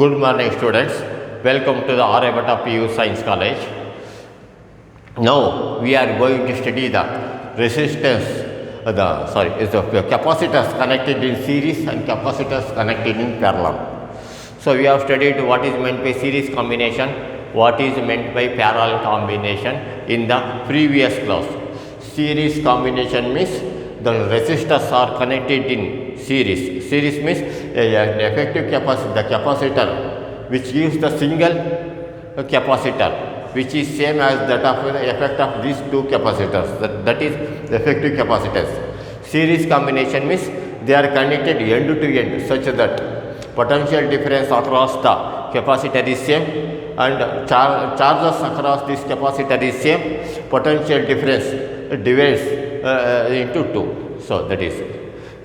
Good morning, students. Welcome to the Aryabhatta PU Science College. Now we are going to study the resistance, the capacitors connected in series and capacitors connected in parallel. So we have studied what is meant by series combination, what is meant by parallel combination in the previous class. Series combination means the resistors are connected in series. Series means an effective capacitor, the capacitor which gives the single capacitor which is same as that of the effect of these two capacitors, that is effective capacitors. Series combination means they are connected end to end such that potential difference across the capacitor is same and charges across this capacitor is same, potential difference divides into two. So that is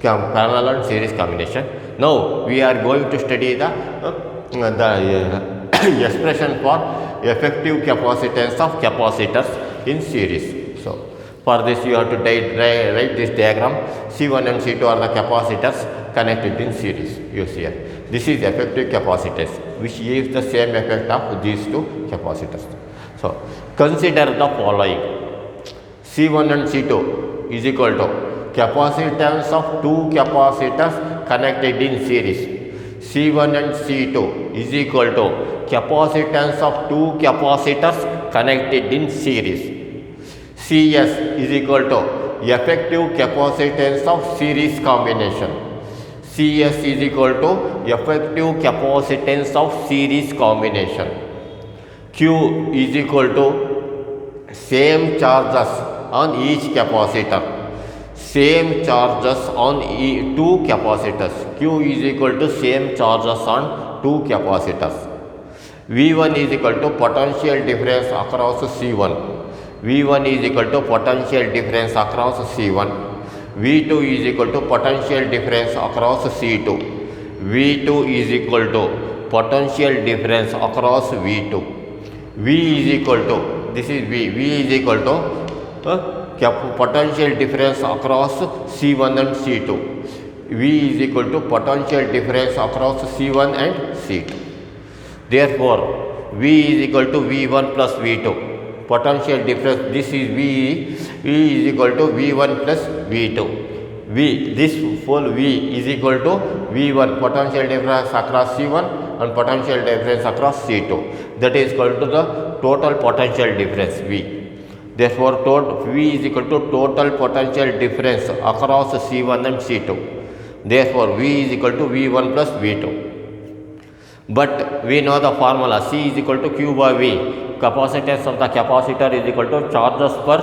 parallel and series combination. Now we are going to study the expression for effective capacitance of capacitors in series. So for this you have to write this diagram. C1 and C2 are the capacitors connected in series. You see here. This is effective capacitance which gives the same effect of these two capacitors. So consider the following. C1 and C2 is equal to capacitance of two capacitors connected in series. C1 and C2 is equal to capacitance of two capacitors connected in series. CS is equal to effective capacitance of series combination. CS is equal to effective capacitance of series combination. Q is equal to same charges on each capacitor. Same charges on two capacitors. Q is equal to same charges on two capacitors. V1 is equal to potential difference across C1. V1 is equal to potential difference across C1. V2 is equal to potential difference across C2. V2 is equal to potential difference across V2. V is equal to, this is V. V is equal to potential difference across C1 and C2. V is equal to potential difference across C1 and C2. Therefore, V is equal to V1 plus V2. Potential difference, this is V. V is equal to V1 plus V2. V, this whole V is equal to V1, potential difference across C1 and potential difference across C2. That is equal to the total potential difference V. Therefore, V is equal to total potential difference across C1 and C2. Therefore, V is equal to V1 plus V2. But we know the formula C is equal to Q by V. Capacitance of the capacitor is equal to charges per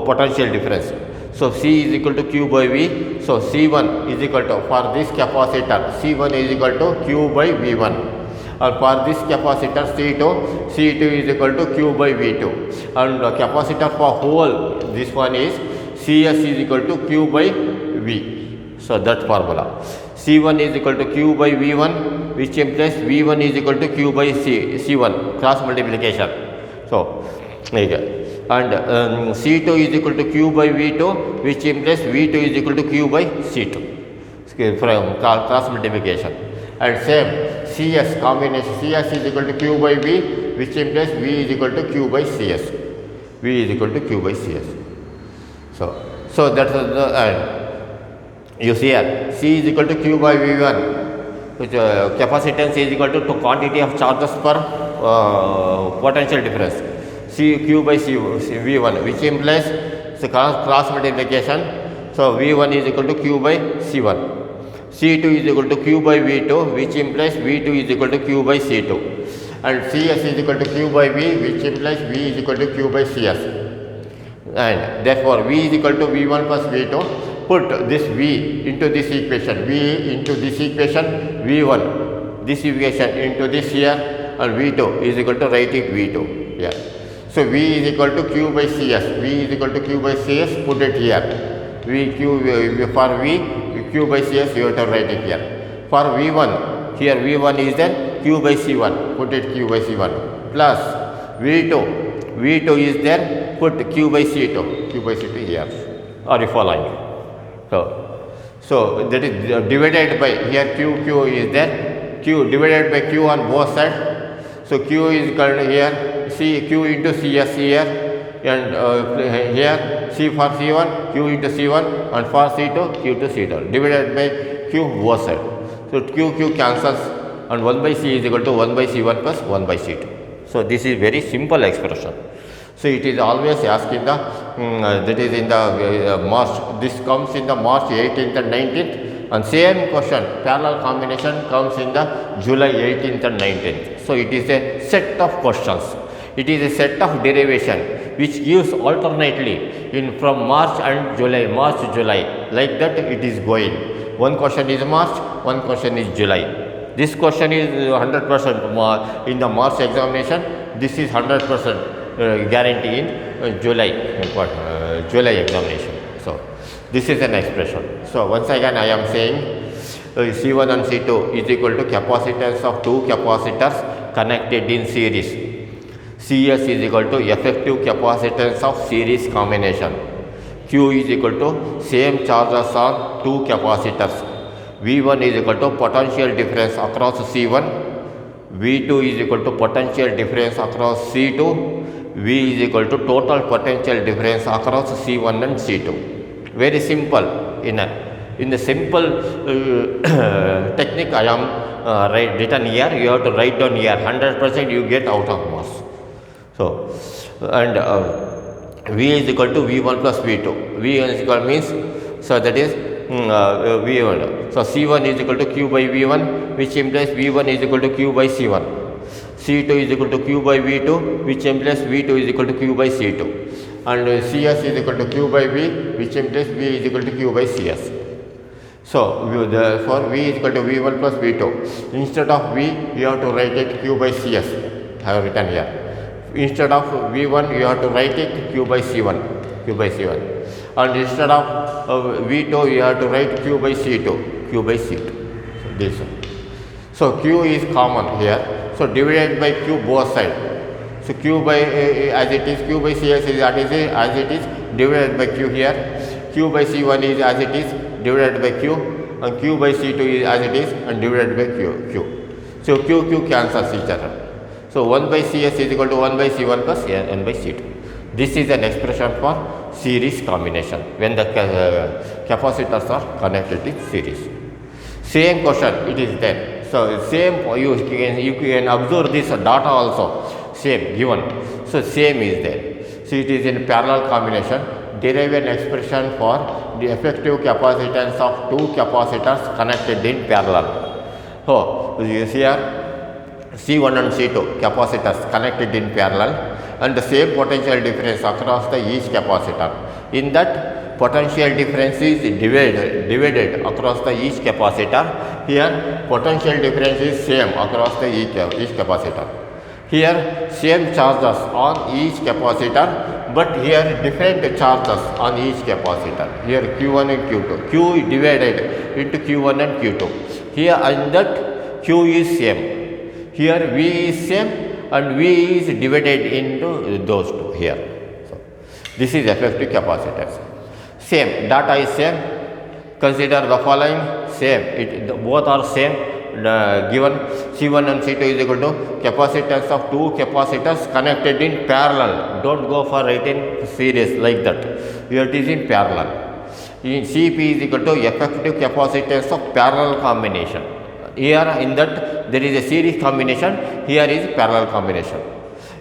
potential difference. So, C is equal to Q by V. So, C1 is equal to, for this capacitor, C1 is equal to Q by V1. And for this capacitor C2, C2 is equal to Q by V2. And the capacitor for whole, this one is CS is equal to Q by V. So that formula. C1 is equal to Q by V1, which implies V1 is equal to Q by C1, cross multiplication. So, and C2 is equal to Q by V2, which implies V2 is equal to Q by C2, from cross multiplication. And same CS combination, CS is equal to Q by V, which implies V is equal to Q by CS. V is equal to Q by CS. So that is the you see here, C is equal to Q by V1, which capacitance is equal to quantity of charges per potential difference. Q by V1, which implies the cross multiplication. So V1 is equal to Q by C1. C2 is equal to Q by V2, which implies V2 is equal to Q by C2. And CS is equal to Q by V, which implies V is equal to Q by CS. And therefore, V is equal to V1 plus V2. Put this V into this equation. V into this equation, V1. This equation into this here, and V2 is equal to, write it V2. Yeah. So V is equal to Q by CS. V is equal to Q by CS. Put it here. For V, Q by CS, you have to write it here. For V1, here V1 is there, Q by C1, put it Q by C1, plus V2, V2 is there, put Q by C2 here. Are you following? So that is divided by, here Q is there, Q divided by Q on both sides. So Q is equal to here C Q into CS here, and here C for C1, Q into C1, and for C2, Q to C2 divided by Q both sides. So Q cancels, and 1 by C is equal to 1 by C1 plus 1 by C2. So this is very simple expression. So it is always asked in the that is in the March. This comes in the March 18th and 19th, and same question parallel combination comes in the July 18th and 19th. So it is a set of questions. It is a set of derivation which gives alternately in from March and July, March to July, like that it is going. One question is March, one question is July. This question is 100% in the March examination. This is 100% guarantee in July examination. So this is an expression. So once again I am saying C1 and C2 is equal to capacitance of two capacitors connected in series. CS is equal to effective capacitance of series combination. Q is equal to same charges on two capacitors. V1 is equal to potential difference across C1. V2 is equal to potential difference across C2. V is equal to total potential difference across C1 and C2. Very simple. In the simple technique I am written here, you have to write down here 100% you get out of mass. So, and V is equal to V1 plus V2. V is equal means, so that is V1. So C1 is equal to Q by V1, which implies V1 is equal to Q by C1. C2 is equal to Q by V2, which implies V2 is equal to Q by C2. And CS is equal to Q by V, which implies V is equal to Q by CS. So therefore V is equal to V1 plus V2. Instead of V, you have to write it Q by CS. I have written here. Instead of V1, you have to write it Q by C1. Q by C1. And instead of V2, you have to write Q by C2. Q by C2. So this one. So Q is common here. So divided by Q both sides. So Q by as it is, Q by CS is as it is, divided by Q here. Q by C1 is as it is, divided by Q. And Q by C2 is as it is, and divided by Q. So Q cancels each other. So 1 by CS is equal to 1 by C1 plus N by C2. This is an expression for series combination when the capacitors are connected in series. Same question it is there. So same you can observe this data also same given. So same is there. So it is in parallel combination. Derive an expression for the effective capacitance of two capacitors connected in parallel. So you see here C1 and C2 capacitors connected in parallel, and the same potential difference across the each capacitor. In that potential difference is divided across the each capacitor. Here potential difference is same across the each capacitor. Here same charges on each capacitor, but here different charges on each capacitor. Here Q1 and Q2. Q is divided into Q1 and Q2. Here in that Q is same. Here V is same, and V is divided into those two here. So this is effective capacitance. Same, data is same. Consider the following same. Both are same. Given C1 and C2 is equal to capacitance of two capacitors connected in parallel. Don't go for writing series like that. Here it is in parallel. In CP is equal to effective capacitance of parallel combination. Here in that there is a series combination, here is parallel combination.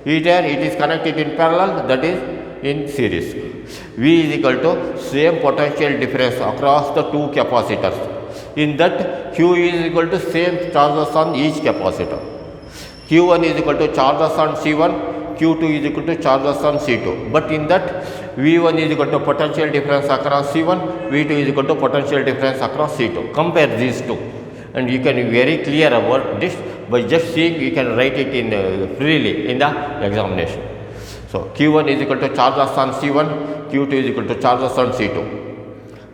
Here it is connected in parallel, that is in series. V is equal to same potential difference across the two capacitors. In that Q is equal to same charges on each capacitor. Q1 is equal to charges on C1, Q2 is equal to charges on C2. But in that V1 is equal to potential difference across C1, V2 is equal to potential difference across C2. Compare these two. And you can be very clear about this by just seeing. You can write it in freely in the examination. So Q1 is equal to charges on C1, Q2 is equal to charges on C2.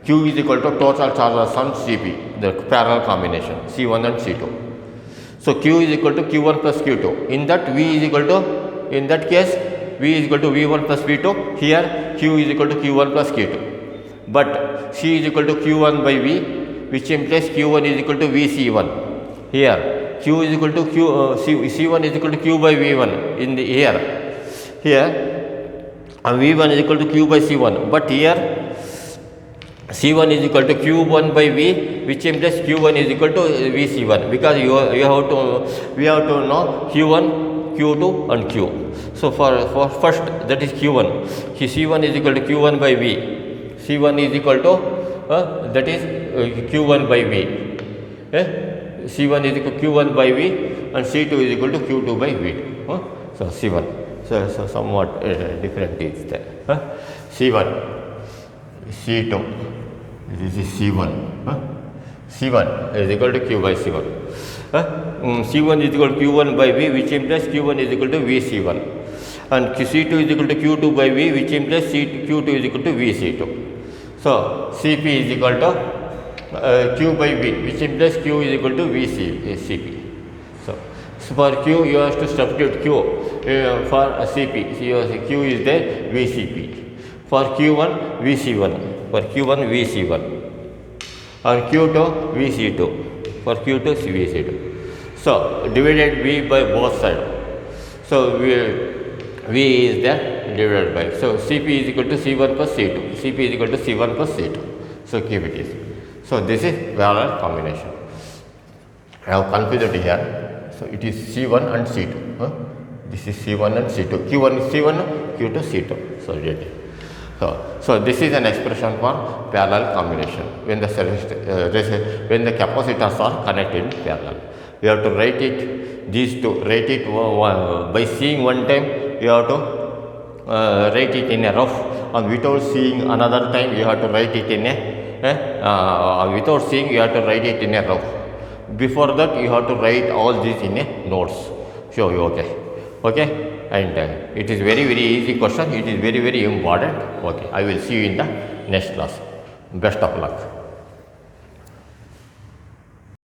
Q is equal to total charges on CP, the parallel combination C1 and C2. So Q is equal to Q1 plus Q2. In that V is equal to, in that case V is equal to V1 plus V2. Here Q is equal to Q1 plus Q2. But C is equal to Q1 by V, which implies Q1 is equal to VC1. Here Q is equal to Q, C1 is equal to Q by V1 in the here. V1 is equal to Q by C1, but here C1 is equal to Q1 by V, which implies Q1 is equal to VC1, because we have to know Q1, Q2 and Q. So for first, that is Q1. C1 is equal to Q1 by V. C1 is equal to that is Q1 by V. C1 is equal to Q1 by V, and C2 is equal to Q2 by V. So C1. So somewhat different is there. C1, C2. This is C1. C1 is equal to Q by C1. C1 is equal to Q1 by V, which implies Q1 is equal to VC1. And C2 is equal to Q2 by V, which implies Q2 is equal to VC2. So Cp is equal to Q by V, which implies Q is equal to Cp. So for Q, you have to substitute Q for Cp. So Q is the VCp. For Q1, VC1. For Q1, VC1. And Q2, VC2. For Q2, VC2. So divided V by both sides. So V is there divided by. So Cp is equal to C1 plus C2. Cp is equal to C1 plus C2. So keep it easy. So this is parallel combination. I have confused it here. So it is C1 and C2. This is C1 and C2. Q1 is C1, Q2 C2. So ready. So this is an expression for parallel combination when the capacitors are connected in parallel. We have to write it, these two, write it by seeing one time, you have to write it in a rough, and without seeing another time, you have to write it in without seeing, you have to write it in a rough. Before that, you have to write all these in a notes. Sure, okay. And it is very easy question. It is very important. Okay, I will see you in the next class. Best of luck.